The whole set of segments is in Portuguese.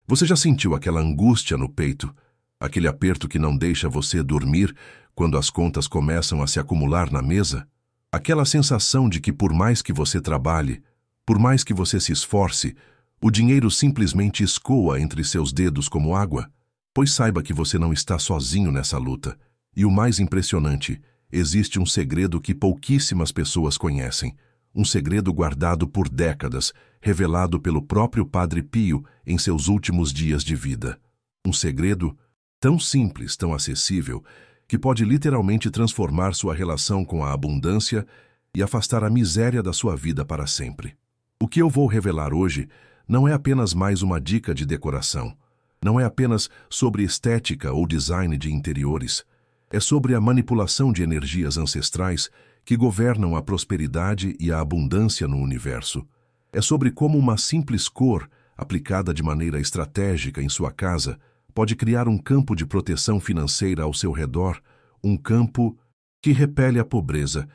Você já sentiu aquela angústia no peito, aquele aperto que não deixa você dormir quando as contas começam a se acumular na mesa? Aquela sensação de que por mais que você trabalhe, por mais que você se esforce, o dinheiro simplesmente escoa entre seus dedos como água? Pois saiba que você não está sozinho nessa luta. E o mais impressionante, existe um segredo que pouquíssimas pessoas conhecem. Um segredo guardado por décadas, revelado pelo próprio Padre Pio em seus últimos dias de vida. Um segredo tão simples, tão acessível, que pode literalmente transformar sua relação com a abundância e afastar a miséria da sua vida para sempre. O que eu vou revelar hoje não é apenas mais uma dica de decoração. Não é apenas sobre estética ou design de interiores. É sobre a manipulação de energias ancestrais que governam a prosperidade e a abundância no universo. É sobre como uma simples cor, aplicada de maneira estratégica em sua casa, pode criar um campo de proteção financeira ao seu redor, um campo que repele a pobreza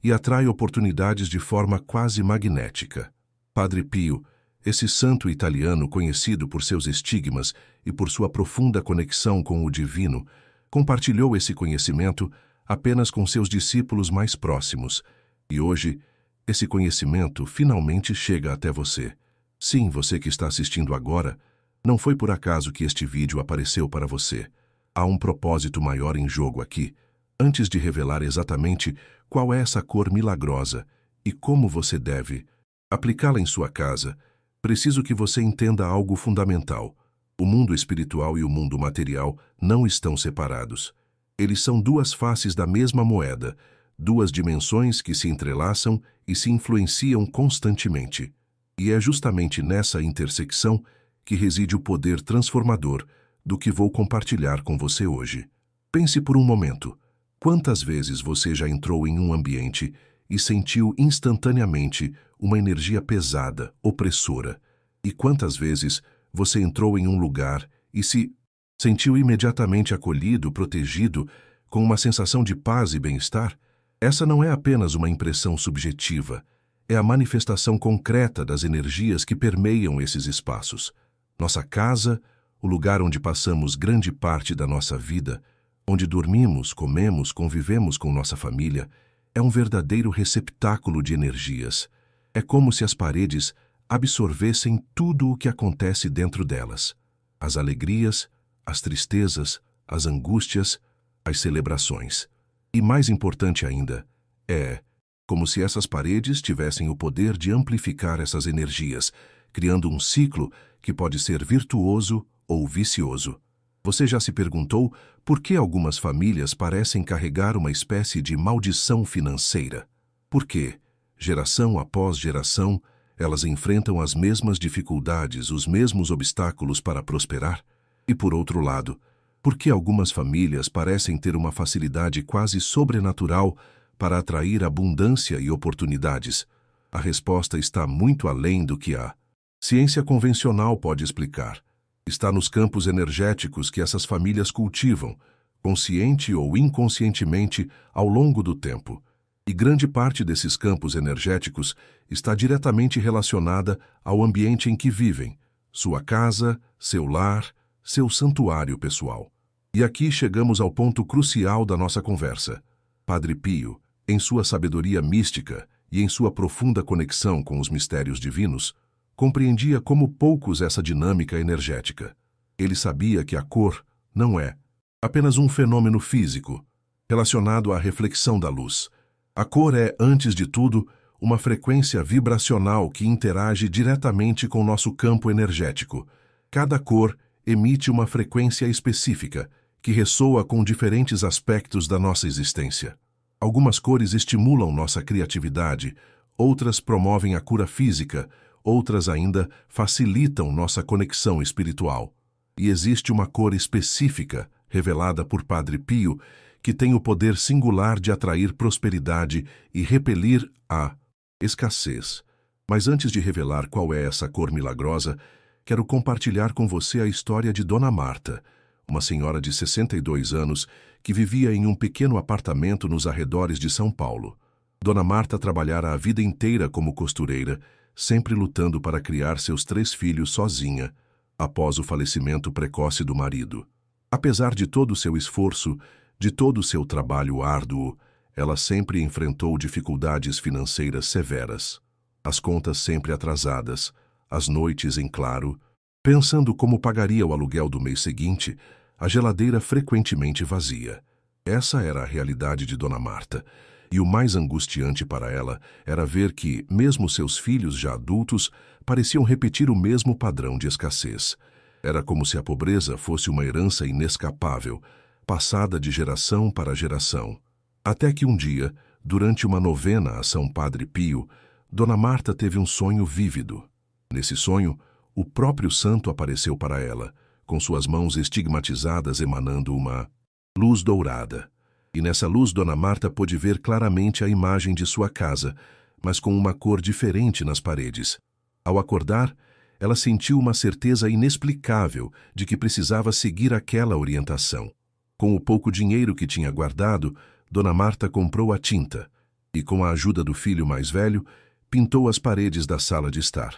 e atrai oportunidades de forma quase magnética. Padre Pio, esse santo italiano conhecido por seus estigmas e por sua profunda conexão com o divino, compartilhou esse conhecimento apenas com seus discípulos mais próximos. E hoje, esse conhecimento finalmente chega até você. Sim, você que está assistindo agora, não foi por acaso que este vídeo apareceu para você. Há um propósito maior em jogo aqui. Antes de revelar exatamente qual é essa cor milagrosa e como você deve aplicá-la em sua casa, preciso que você entenda algo fundamental. O mundo espiritual e o mundo material não estão separados. Eles são duas faces da mesma moeda, duas dimensões que se entrelaçam e se influenciam constantemente. E é justamente nessa intersecção que reside o poder transformador do que vou compartilhar com você hoje. Pense por um momento. Quantas vezes você já entrou em um ambiente e sentiu instantaneamente uma energia pesada, opressora? E quantas vezes você entrou em um lugar e se sentiu imediatamente acolhido, protegido, com uma sensação de paz e bem-estar? Essa não é apenas uma impressão subjetiva, é a manifestação concreta das energias que permeiam esses espaços. Nossa casa, o lugar onde passamos grande parte da nossa vida, onde dormimos, comemos, convivemos com nossa família, é um verdadeiro receptáculo de energias. É como se as paredes absorvessem tudo o que acontece dentro delas. As alegrias, as tristezas, as angústias, as celebrações. E mais importante ainda, é como se essas paredes tivessem o poder de amplificar essas energias, criando um ciclo que pode ser virtuoso ou vicioso. Você já se perguntou por que algumas famílias parecem carregar uma espécie de maldição financeira? Por quê? Geração após geração, elas enfrentam as mesmas dificuldades, os mesmos obstáculos para prosperar? E por outro lado, por que algumas famílias parecem ter uma facilidade quase sobrenatural para atrair abundância e oportunidades? A resposta está muito além do que a ciência convencional pode explicar. Está nos campos energéticos que essas famílias cultivam, consciente ou inconscientemente, ao longo do tempo. E grande parte desses campos energéticos está diretamente relacionada ao ambiente em que vivem, sua casa, seu lar, seu santuário pessoal. E aqui chegamos ao ponto crucial da nossa conversa. Padre Pio, em sua sabedoria mística e em sua profunda conexão com os mistérios divinos, compreendia como poucos essa dinâmica energética. Ele sabia que a cor não é apenas um fenômeno físico relacionado à reflexão da luz. A cor é, antes de tudo, uma frequência vibracional que interage diretamente com nosso campo energético. Cada cor emite uma frequência específica que ressoa com diferentes aspectos da nossa existência. Algumas cores estimulam nossa criatividade, outras promovem a cura física, outras ainda facilitam nossa conexão espiritual. E existe uma cor específica, revelada por Padre Pio, que tem o poder singular de atrair prosperidade e repelir a escassez. Mas antes de revelar qual é essa cor milagrosa, quero compartilhar com você a história de Dona Marta, uma senhora de 62 anos que vivia em um pequeno apartamento nos arredores de São Paulo. Dona Marta trabalhara a vida inteira como costureira, sempre lutando para criar seus 3 filhos sozinha. após o falecimento precoce do marido. Apesar de todo o seu esforço, de todo o seu trabalho árduo, ela sempre enfrentou dificuldades financeiras severas. As contas sempre atrasadas, as noites em claro, pensando como pagaria o aluguel do mês seguinte, a geladeira frequentemente vazia. Essa era a realidade de Dona Marta, e o mais angustiante para ela era ver que, mesmo seus filhos já adultos, pareciam repetir o mesmo padrão de escassez. Era como se a pobreza fosse uma herança inescapável, passada de geração para geração. Até que um dia, durante uma novena a São Padre Pio, Dona Marta teve um sonho vívido. Nesse sonho, o próprio santo apareceu para ela, com suas mãos estigmatizadas emanando uma luz dourada. E nessa luz Dona Marta pôde ver claramente a imagem de sua casa, mas com uma cor diferente nas paredes. Ao acordar, ela sentiu uma certeza inexplicável de que precisava seguir aquela orientação. Com o pouco dinheiro que tinha guardado, Dona Marta comprou a tinta e, com a ajuda do filho mais velho, pintou as paredes da sala de estar,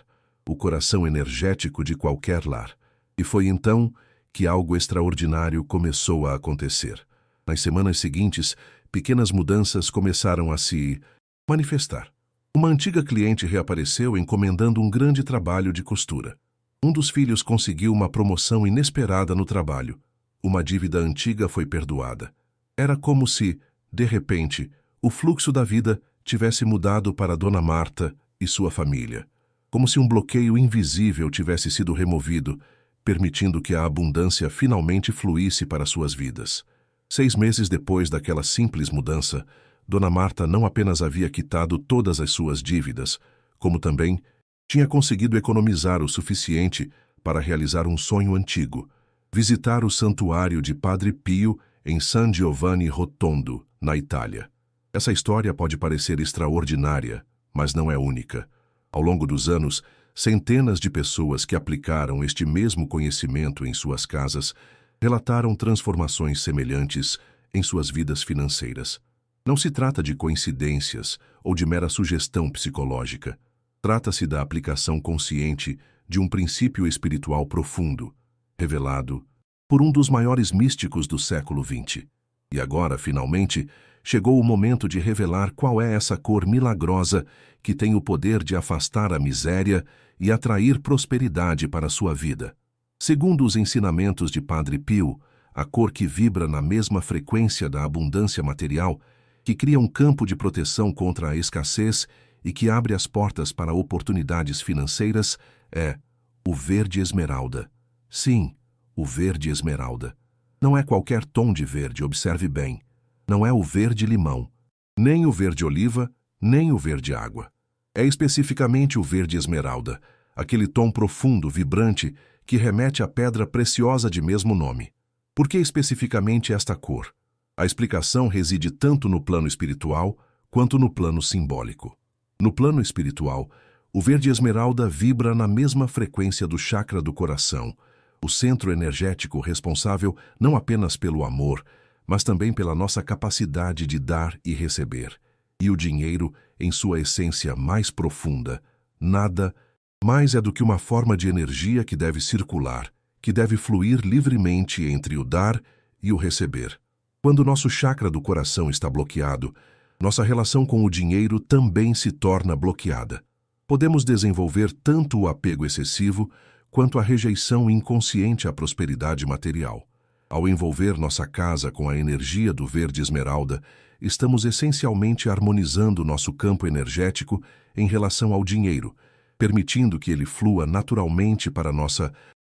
o coração energético de qualquer lar. E foi então que algo extraordinário começou a acontecer. Nas semanas seguintes, pequenas mudanças começaram a se manifestar. Uma antiga cliente reapareceu encomendando um grande trabalho de costura. Um dos filhos conseguiu uma promoção inesperada no trabalho. Uma dívida antiga foi perdoada. Era como se, de repente, o fluxo da vida tivesse mudado para Dona Marta e sua família. Como se um bloqueio invisível tivesse sido removido, permitindo que a abundância finalmente fluísse para suas vidas. 6 meses depois daquela simples mudança, Dona Marta não apenas havia quitado todas as suas dívidas, como também tinha conseguido economizar o suficiente para realizar um sonho antigo: visitar o santuário de Padre Pio em San Giovanni Rotondo, na Itália. Essa história pode parecer extraordinária, mas não é única. Ao longo dos anos, centenas de pessoas que aplicaram este mesmo conhecimento em suas casas relataram transformações semelhantes em suas vidas financeiras. Não se trata de coincidências ou de mera sugestão psicológica. Trata-se da aplicação consciente de um princípio espiritual profundo, revelado por um dos maiores místicos do século XX. E agora, finalmente, chegou o momento de revelar qual é essa cor milagrosa que tem o poder de afastar a miséria e atrair prosperidade para a sua vida. Segundo os ensinamentos de Padre Pio, a cor que vibra na mesma frequência da abundância material, que cria um campo de proteção contra a escassez e que abre as portas para oportunidades financeiras, é o verde esmeralda. Sim, o verde esmeralda. Não é qualquer tom de verde, observe bem. Não é o verde limão, nem o verde oliva, nem o verde água. É especificamente o verde esmeralda, aquele tom profundo, vibrante, que remete à pedra preciosa de mesmo nome. Por que especificamente esta cor? A explicação reside tanto no plano espiritual quanto no plano simbólico. No plano espiritual, o verde esmeralda vibra na mesma frequência do chakra do coração, o centro energético responsável não apenas pelo amor, mas também pela nossa capacidade de dar e receber. E o dinheiro, em sua essência mais profunda, nada mais é do que uma forma de energia que deve circular, que deve fluir livremente entre o dar e o receber. Quando nosso chakra do coração está bloqueado, nossa relação com o dinheiro também se torna bloqueada. Podemos desenvolver tanto o apego excessivo quanto a rejeição inconsciente à prosperidade material. Ao envolver nossa casa com a energia do verde esmeralda, estamos essencialmente harmonizando nosso campo energético em relação ao dinheiro, permitindo que ele flua naturalmente para a nossa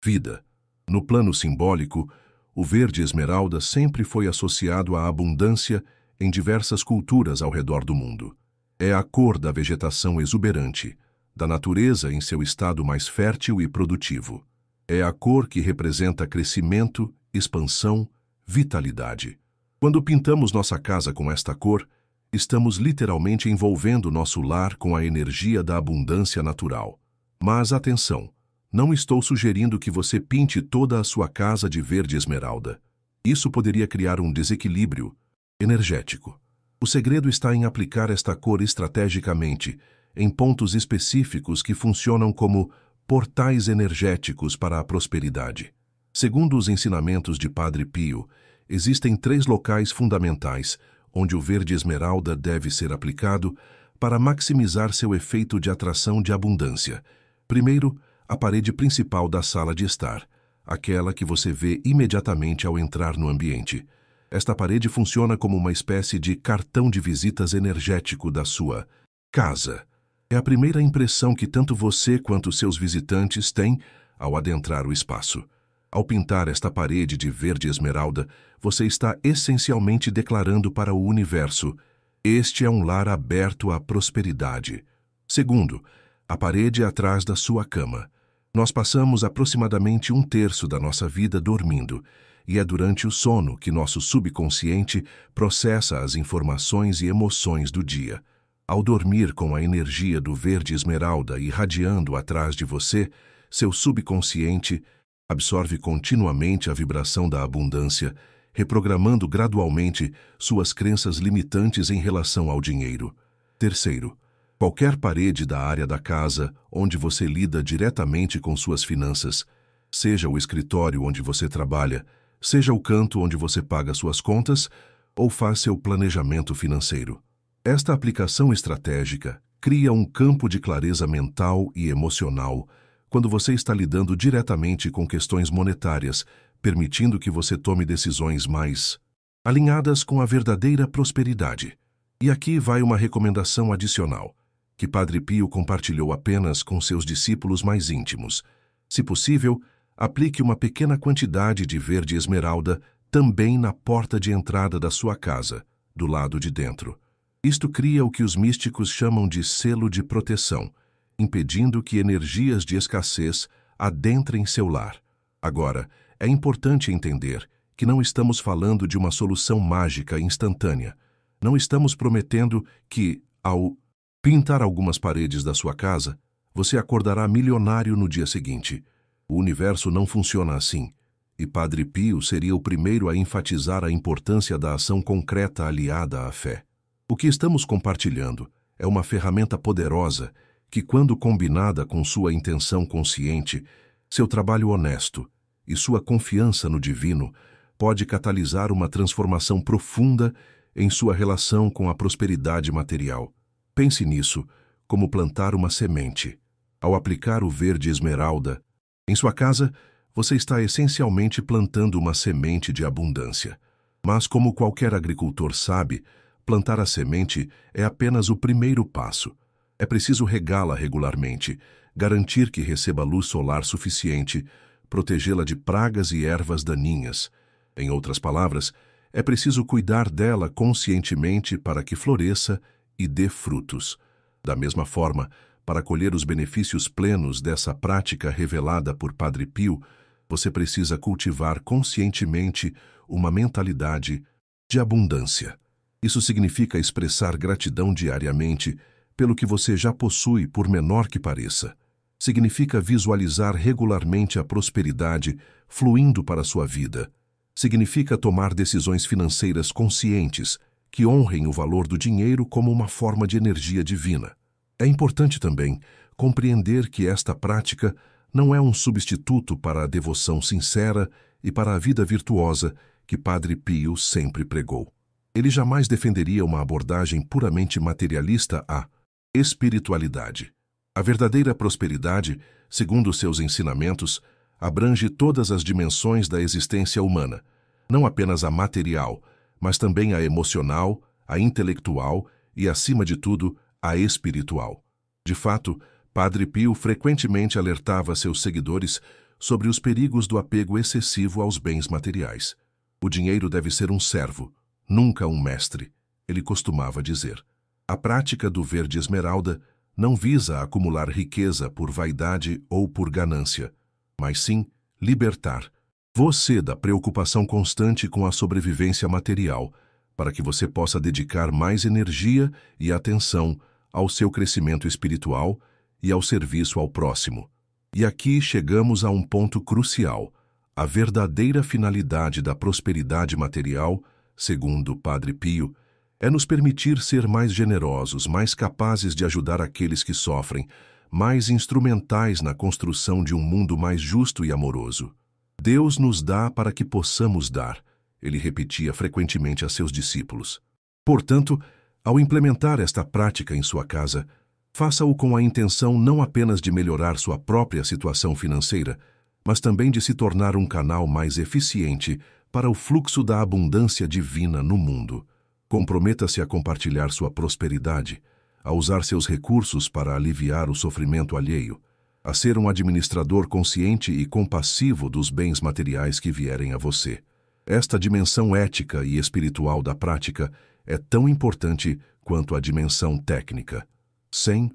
vida. No plano simbólico, o verde esmeralda sempre foi associado à abundância em diversas culturas ao redor do mundo. É a cor da vegetação exuberante, da natureza em seu estado mais fértil e produtivo. É a cor que representa crescimento, expansão, vitalidade. Quando pintamos nossa casa com esta cor, estamos literalmente envolvendo nosso lar com a energia da abundância natural. Mas atenção, não estou sugerindo que você pinte toda a sua casa de verde esmeralda. Isso poderia criar um desequilíbrio energético. O segredo está em aplicar esta cor estrategicamente, em pontos específicos que funcionam como portais energéticos para a prosperidade. Segundo os ensinamentos de Padre Pio, existem 3 locais fundamentais onde o verde esmeralda deve ser aplicado para maximizar seu efeito de atração de abundância. Primeiro, a parede principal da sala de estar, aquela que você vê imediatamente ao entrar no ambiente. Esta parede funciona como uma espécie de cartão de visitas energético da sua casa. É a primeira impressão que tanto você quanto seus visitantes têm ao adentrar o espaço. Ao pintar esta parede de verde esmeralda, você está essencialmente declarando para o universo: este é um lar aberto à prosperidade. Segundo, a parede atrás da sua cama. Nós passamos aproximadamente 1/3 da nossa vida dormindo, e é durante o sono que nosso subconsciente processa as informações e emoções do dia. Ao dormir com a energia do verde esmeralda irradiando atrás de você, seu subconsciente absorve continuamente a vibração da abundância, reprogramando gradualmente suas crenças limitantes em relação ao dinheiro. Terceiro, qualquer parede da área da casa onde você lida diretamente com suas finanças, seja o escritório onde você trabalha, seja o canto onde você paga suas contas ou faz seu planejamento financeiro. Esta aplicação estratégica cria um campo de clareza mental e emocional quando você está lidando diretamente com questões monetárias, permitindo que você tome decisões mais alinhadas com a verdadeira prosperidade. E aqui vai uma recomendação adicional, que Padre Pio compartilhou apenas com seus discípulos mais íntimos. Se possível, aplique uma pequena quantidade de verde esmeralda também na porta de entrada da sua casa, do lado de dentro. Isto cria o que os místicos chamam de selo de proteção, impedindo que energias de escassez adentrem seu lar. Agora, é importante entender que não estamos falando de uma solução mágica instantânea. Não estamos prometendo que, ao pintar algumas paredes da sua casa, você acordará milionário no dia seguinte. O universo não funciona assim, e Padre Pio seria o primeiro a enfatizar a importância da ação concreta aliada à fé. O que estamos compartilhando é uma ferramenta poderosa que, quando combinada com sua intenção consciente, seu trabalho honesto e sua confiança no divino, pode catalisar uma transformação profunda em sua relação com a prosperidade material. Pense nisso como plantar uma semente. Ao aplicar o verde esmeralda em sua casa, você está essencialmente plantando uma semente de abundância. Mas, como qualquer agricultor sabe, plantar a semente é apenas o primeiro passo. É preciso regá-la regularmente, garantir que receba luz solar suficiente, protegê-la de pragas e ervas daninhas. Em outras palavras, é preciso cuidar dela conscientemente para que floresça e dê frutos. Da mesma forma, para colher os benefícios plenos dessa prática revelada por Padre Pio, você precisa cultivar conscientemente uma mentalidade de abundância. Isso significa expressar gratidão diariamente pelo que você já possui, por menor que pareça. Significa visualizar regularmente a prosperidade fluindo para a sua vida. Significa tomar decisões financeiras conscientes que honrem o valor do dinheiro como uma forma de energia divina. É importante também compreender que esta prática não é um substituto para a devoção sincera e para a vida virtuosa que Padre Pio sempre pregou. Ele jamais defenderia uma abordagem puramente materialista à espiritualidade. A verdadeira prosperidade, segundo seus ensinamentos, abrange todas as dimensões da existência humana, não apenas a material, mas também a emocional, a intelectual e, acima de tudo, a espiritual. De fato, Padre Pio frequentemente alertava seus seguidores sobre os perigos do apego excessivo aos bens materiais. O dinheiro deve ser um servo, nunca um mestre, ele costumava dizer. A prática do verde esmeralda não visa acumular riqueza por vaidade ou por ganância, mas sim libertar você da preocupação constante com a sobrevivência material, para que você possa dedicar mais energia e atenção ao seu crescimento espiritual e ao serviço ao próximo. E aqui chegamos a um ponto crucial. A verdadeira finalidade da prosperidade material, segundo Padre Pio, é nos permitir ser mais generosos, mais capazes de ajudar aqueles que sofrem, mais instrumentais na construção de um mundo mais justo e amoroso. Deus nos dá para que possamos dar, ele repetia frequentemente a seus discípulos. Portanto, ao implementar esta prática em sua casa, faça-o com a intenção não apenas de melhorar sua própria situação financeira, mas também de se tornar um canal mais eficiente para o fluxo da abundância divina no mundo. Comprometa-se a compartilhar sua prosperidade, a usar seus recursos para aliviar o sofrimento alheio, a ser um administrador consciente e compassivo dos bens materiais que vierem a você. Esta dimensão ética e espiritual da prática é tão importante quanto a dimensão técnica. Sem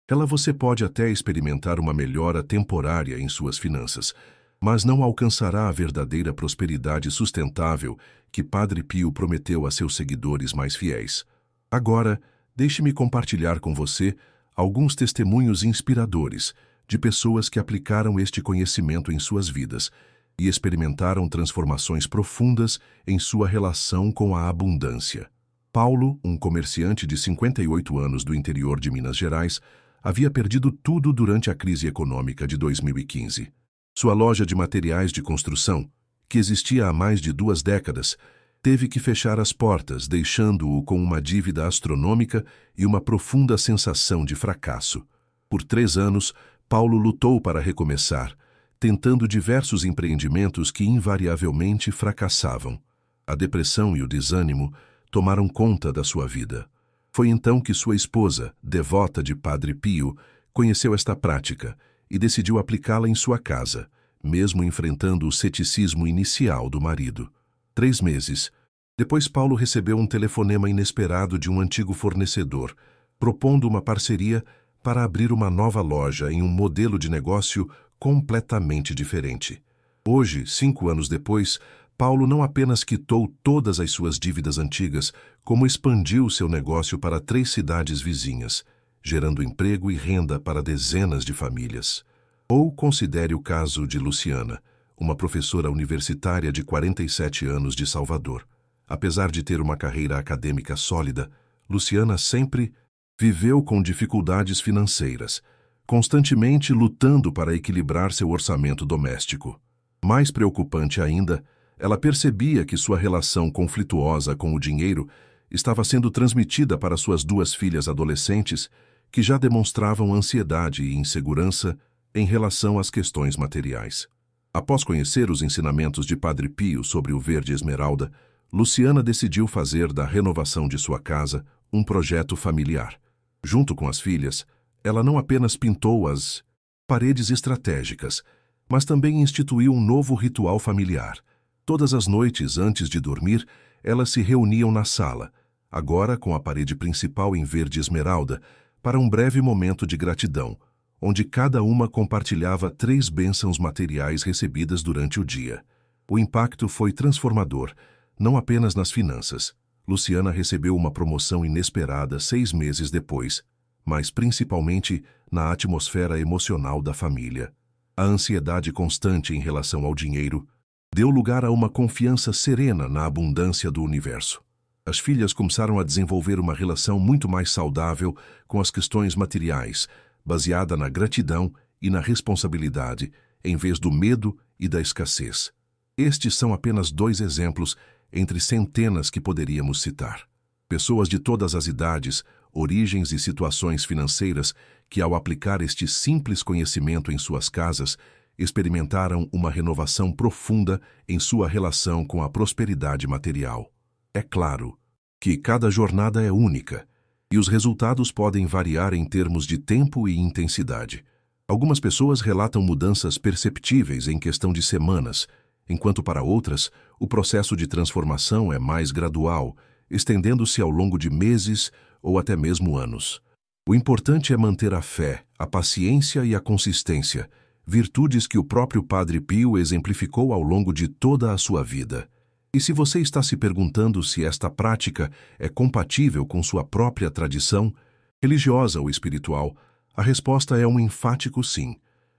ela, você pode até experimentar uma melhora temporária em suas finanças, mas não alcançará a verdadeira prosperidade sustentável que Padre Pio prometeu a seus seguidores mais fiéis. Agora, deixe-me compartilhar com você alguns testemunhos inspiradores de pessoas que aplicaram este conhecimento em suas vidas e experimentaram transformações profundas em sua relação com a abundância. Paulo, um comerciante de 58 anos do interior de Minas Gerais, havia perdido tudo durante a crise econômica de 2015. Sua loja de materiais de construção, que existia há mais de 2 décadas, teve que fechar as portas, deixando-o com uma dívida astronômica e uma profunda sensação de fracasso. Por 3 anos, Paulo lutou para recomeçar, tentando diversos empreendimentos que invariavelmente fracassavam. A depressão e o desânimo tomaram conta da sua vida. Foi então que sua esposa, devota de Padre Pio, conheceu esta prática e decidiu aplicá-la em sua casa, mesmo enfrentando o ceticismo inicial do marido. 3 meses depois, Paulo recebeu um telefonema inesperado de um antigo fornecedor, propondo uma parceria para abrir uma nova loja em um modelo de negócio completamente diferente. Hoje, 5 anos depois, Paulo não apenas quitou todas as suas dívidas antigas, como expandiu seu negócio para 3 cidades vizinhas, gerando emprego e renda para dezenas de famílias. Ou considere o caso de Luciana, uma professora universitária de 47 anos de Salvador. Apesar de ter uma carreira acadêmica sólida, Luciana sempre viveu com dificuldades financeiras, constantemente lutando para equilibrar seu orçamento doméstico. Mais preocupante ainda, ela percebia que sua relação conflituosa com o dinheiro estava sendo transmitida para suas 2 filhas adolescentes, que já demonstravam ansiedade e insegurança em relação às questões materiais. Após conhecer os ensinamentos de Padre Pio sobre o verde esmeralda, Luciana decidiu fazer da renovação de sua casa um projeto familiar. Junto com as filhas, ela não apenas pintou as paredes estratégicas, mas também instituiu um novo ritual familiar. Todas as noites, antes de dormir, elas se reuniam na sala, agora com a parede principal em verde esmeralda, para um breve momento de gratidão, onde cada uma compartilhava 3 bênçãos materiais recebidas durante o dia. O impacto foi transformador, não apenas nas finanças. Luciana recebeu uma promoção inesperada 6 meses depois, mas principalmente na atmosfera emocional da família. A ansiedade constante em relação ao dinheiro deu lugar a uma confiança serena na abundância do universo. As filhas começaram a desenvolver uma relação muito mais saudável com as questões materiais, baseada na gratidão e na responsabilidade, em vez do medo e da escassez. Estes são apenas 2 exemplos entre centenas que poderíamos citar. Pessoas de todas as idades, origens e situações financeiras que, ao aplicar este simples conhecimento em suas casas, experimentaram uma renovação profunda em sua relação com a prosperidade material. É claro que cada jornada é única e os resultados podem variar em termos de tempo e intensidade. Algumas pessoas relatam mudanças perceptíveis em questão de semanas, enquanto para outras, o processo de transformação é mais gradual, estendendo-se ao longo de meses ou até mesmo anos. O importante é manter a fé, a paciência e a consistência, virtudes que o próprio Padre Pio exemplificou ao longo de toda a sua vida. E se você está se perguntando se esta prática é compatível com sua própria tradição, religiosa ou espiritual, a resposta é um enfático sim.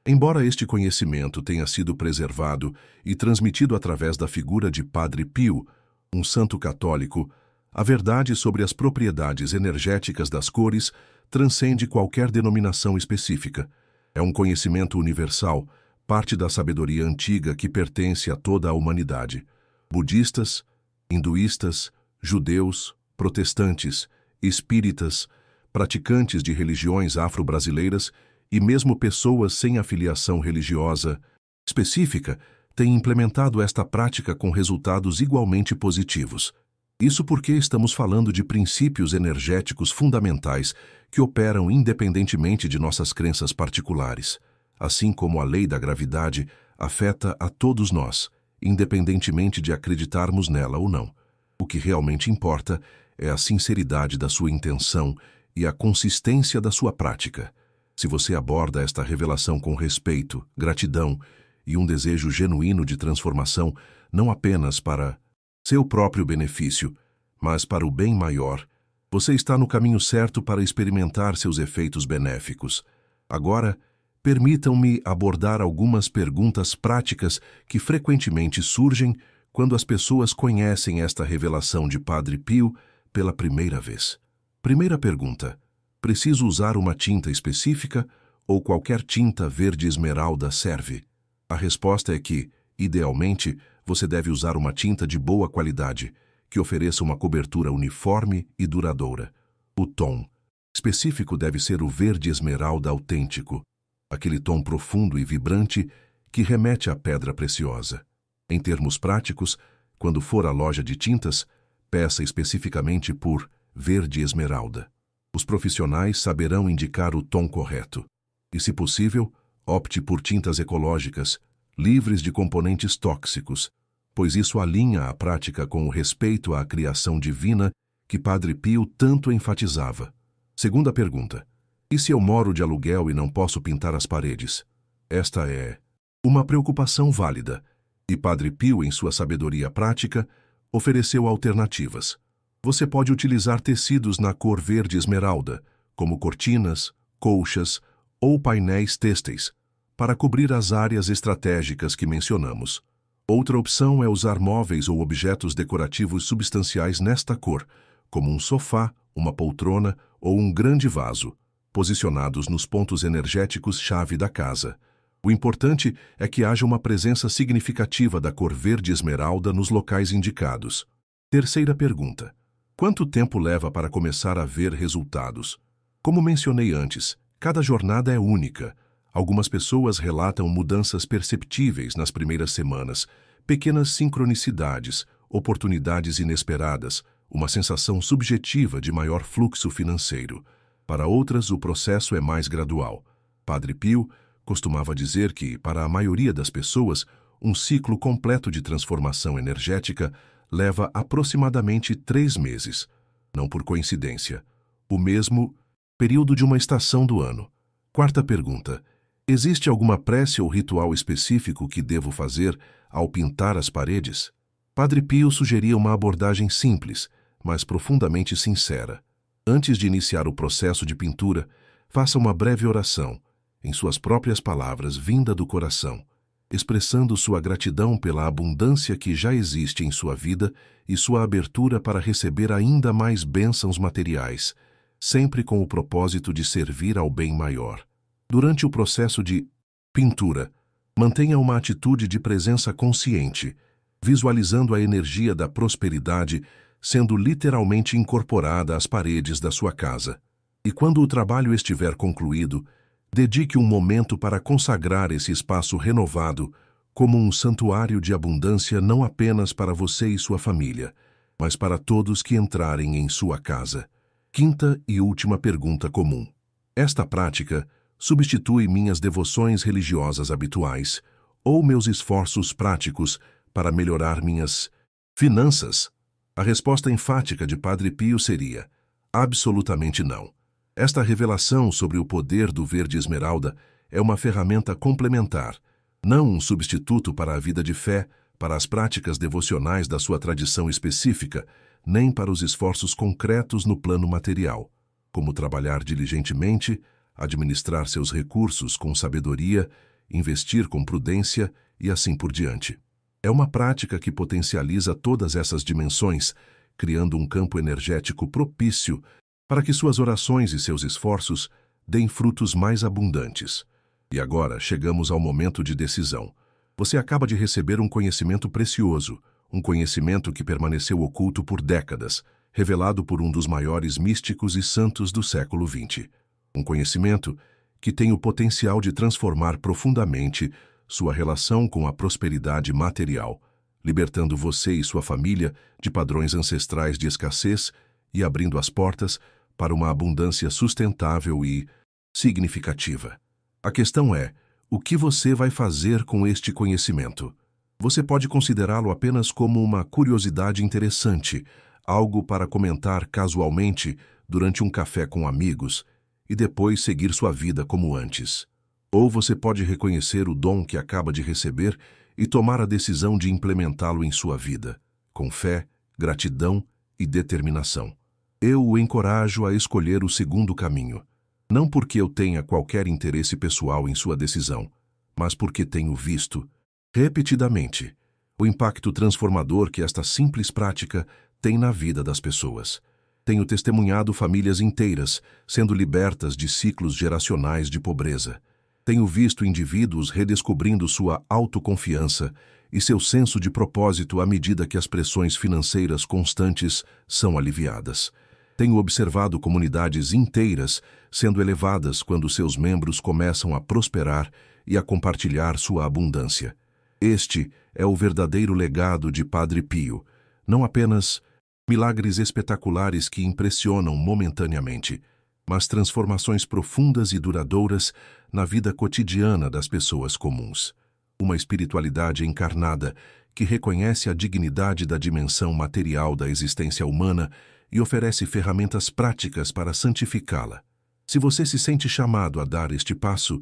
Embora este conhecimento tenha sido preservado e transmitido através da figura de Padre Pio, um santo católico, a verdade sobre as propriedades energéticas das cores transcende qualquer denominação específica. É um conhecimento universal, parte da sabedoria antiga que pertence a toda a humanidade. Budistas, hinduístas, judeus, protestantes, espíritas, praticantes de religiões afro-brasileiras e mesmo pessoas sem afiliação religiosa específica têm implementado esta prática com resultados igualmente positivos. Isso porque estamos falando de princípios energéticos fundamentais que operam independentemente de nossas crenças particulares, assim como a lei da gravidade afeta a todos nós, independentemente de acreditarmos nela ou não. O que realmente importa é a sinceridade da sua intenção e a consistência da sua prática. Se você aborda esta revelação com respeito, gratidão e um desejo genuíno de transformação, não apenas para seu próprio benefício, mas para o bem maior, você está no caminho certo para experimentar seus efeitos benéficos. Agora, permitam-me abordar algumas perguntas práticas que frequentemente surgem quando as pessoas conhecem esta revelação de Padre Pio pela primeira vez. Primeira pergunta: preciso usar uma tinta específica ou qualquer tinta verde esmeralda serve? A resposta é que, idealmente, você deve usar uma tinta de boa qualidade, que ofereça uma cobertura uniforme e duradoura. O tom específico deve ser o verde esmeralda autêntico, aquele tom profundo e vibrante que remete à pedra preciosa. Em termos práticos, quando for à loja de tintas, peça especificamente por verde esmeralda. Os profissionais saberão indicar o tom correto. E, se possível, opte por tintas ecológicas, livres de componentes tóxicos, pois isso alinha a prática com o respeito à criação divina que Padre Pio tanto enfatizava. Segunda pergunta: e se eu moro de aluguel e não posso pintar as paredes? Esta é uma preocupação válida, e Padre Pio, em sua sabedoria prática, ofereceu alternativas. Você pode utilizar tecidos na cor verde esmeralda, como cortinas, colchas ou painéis têxteis, para cobrir as áreas estratégicas que mencionamos. Outra opção é usar móveis ou objetos decorativos substanciais nesta cor, como um sofá, uma poltrona ou um grande vaso, posicionados nos pontos energéticos-chave da casa. O importante é que haja uma presença significativa da cor verde esmeralda nos locais indicados. Terceira pergunta: quanto tempo leva para começar a ver resultados? Como mencionei antes, cada jornada é única. Algumas pessoas relatam mudanças perceptíveis nas primeiras semanas, pequenas sincronicidades, oportunidades inesperadas, uma sensação subjetiva de maior fluxo financeiro. Para outras, o processo é mais gradual. Padre Pio costumava dizer que, para a maioria das pessoas, um ciclo completo de transformação energética leva aproximadamente 3 meses. Não por coincidência. O mesmo período de uma estação do ano. Quarta pergunta: existe alguma prece ou ritual específico que devo fazer ao pintar as paredes? Padre Pio sugeria uma abordagem simples, mas profundamente sincera. Antes de iniciar o processo de pintura, faça uma breve oração, em suas próprias palavras, vinda do coração, expressando sua gratidão pela abundância que já existe em sua vida e sua abertura para receber ainda mais bênçãos materiais, sempre com o propósito de servir ao bem maior. Durante o processo de pintura, mantenha uma atitude de presença consciente, visualizando a energia da prosperidade sendo literalmente incorporada às paredes da sua casa. E quando o trabalho estiver concluído, dedique um momento para consagrar esse espaço renovado como um santuário de abundância não apenas para você e sua família, mas para todos que entrarem em sua casa. Quinta e última pergunta comum: esta prática substitui minhas devoções religiosas habituais ou meus esforços práticos para melhorar minhas finanças? A resposta enfática de Padre Pio seria: absolutamente não. Esta revelação sobre o poder do verde esmeralda é uma ferramenta complementar, não um substituto para a vida de fé, para as práticas devocionais da sua tradição específica, nem para os esforços concretos no plano material, como trabalhar diligentemente, administrar seus recursos com sabedoria, investir com prudência e assim por diante. É uma prática que potencializa todas essas dimensões, criando um campo energético propício para que suas orações e seus esforços deem frutos mais abundantes. E agora chegamos ao momento de decisão. Você acaba de receber um conhecimento precioso, um conhecimento que permaneceu oculto por décadas, revelado por um dos maiores místicos e santos do século XX. Um conhecimento que tem o potencial de transformar profundamente sua relação com a prosperidade material, libertando você e sua família de padrões ancestrais de escassez e abrindo as portas para uma abundância sustentável e significativa. A questão é, o que você vai fazer com este conhecimento? Você pode considerá-lo apenas como uma curiosidade interessante, algo para comentar casualmente durante um café com amigos e depois seguir sua vida como antes. Ou você pode reconhecer o dom que acaba de receber e tomar a decisão de implementá-lo em sua vida, com fé, gratidão e determinação. Eu o encorajo a escolher o segundo caminho, não porque eu tenha qualquer interesse pessoal em sua decisão, mas porque tenho visto, repetidamente, o impacto transformador que esta simples prática tem na vida das pessoas. Tenho testemunhado famílias inteiras sendo libertas de ciclos geracionais de pobreza. Tenho visto indivíduos redescobrindo sua autoconfiança e seu senso de propósito à medida que as pressões financeiras constantes são aliviadas. Tenho observado comunidades inteiras sendo elevadas quando seus membros começam a prosperar e a compartilhar sua abundância. Este é o verdadeiro legado de Padre Pio, não apenas milagres espetaculares que impressionam momentaneamente, mas transformações profundas e duradouras na vida cotidiana das pessoas comuns. Uma espiritualidade encarnada que reconhece a dignidade da dimensão material da existência humana e oferece ferramentas práticas para santificá-la. Se você se sente chamado a dar este passo,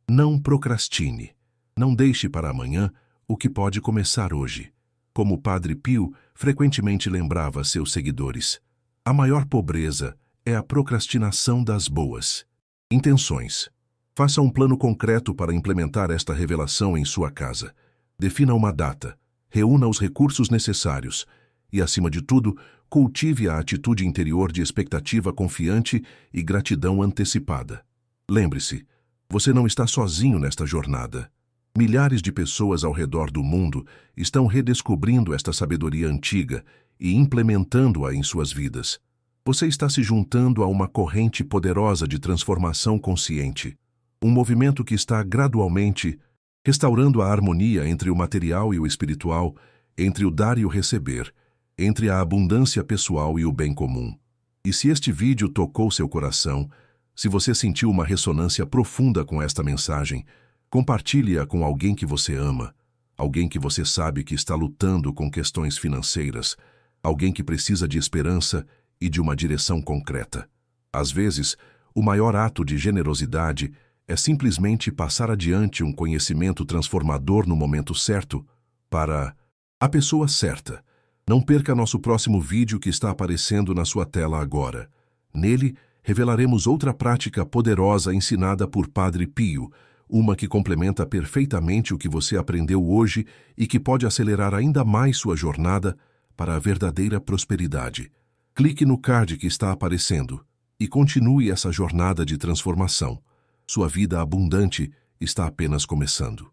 não procrastine. Não deixe para amanhã o que pode começar hoje. Como o Padre Pio frequentemente lembrava seus seguidores, a maior pobreza é a procrastinação das boas intenções. Faça um plano concreto para implementar esta revelação em sua casa. Defina uma data, reúna os recursos necessários e, acima de tudo, cultive a atitude interior de expectativa confiante e gratidão antecipada. Lembre-se, você não está sozinho nesta jornada. Milhares de pessoas ao redor do mundo estão redescobrindo esta sabedoria antiga e implementando-a em suas vidas. Você está se juntando a uma corrente poderosa de transformação consciente, um movimento que está gradualmente restaurando a harmonia entre o material e o espiritual, entre o dar e o receber, entre a abundância pessoal e o bem comum. E se este vídeo tocou seu coração, se você sentiu uma ressonância profunda com esta mensagem, compartilhe-a com alguém que você ama, alguém que você sabe que está lutando com questões financeiras, alguém que precisa de esperança e de uma direção concreta. Às vezes, o maior ato de generosidade é simplesmente passar adiante um conhecimento transformador no momento certo para a pessoa certa. Não perca nosso próximo vídeo que está aparecendo na sua tela agora. Nele, revelaremos outra prática poderosa ensinada por Padre Pio, uma que complementa perfeitamente o que você aprendeu hoje e que pode acelerar ainda mais sua jornada para a verdadeira prosperidade. Clique no card que está aparecendo e continue essa jornada de transformação. Sua vida abundante está apenas começando.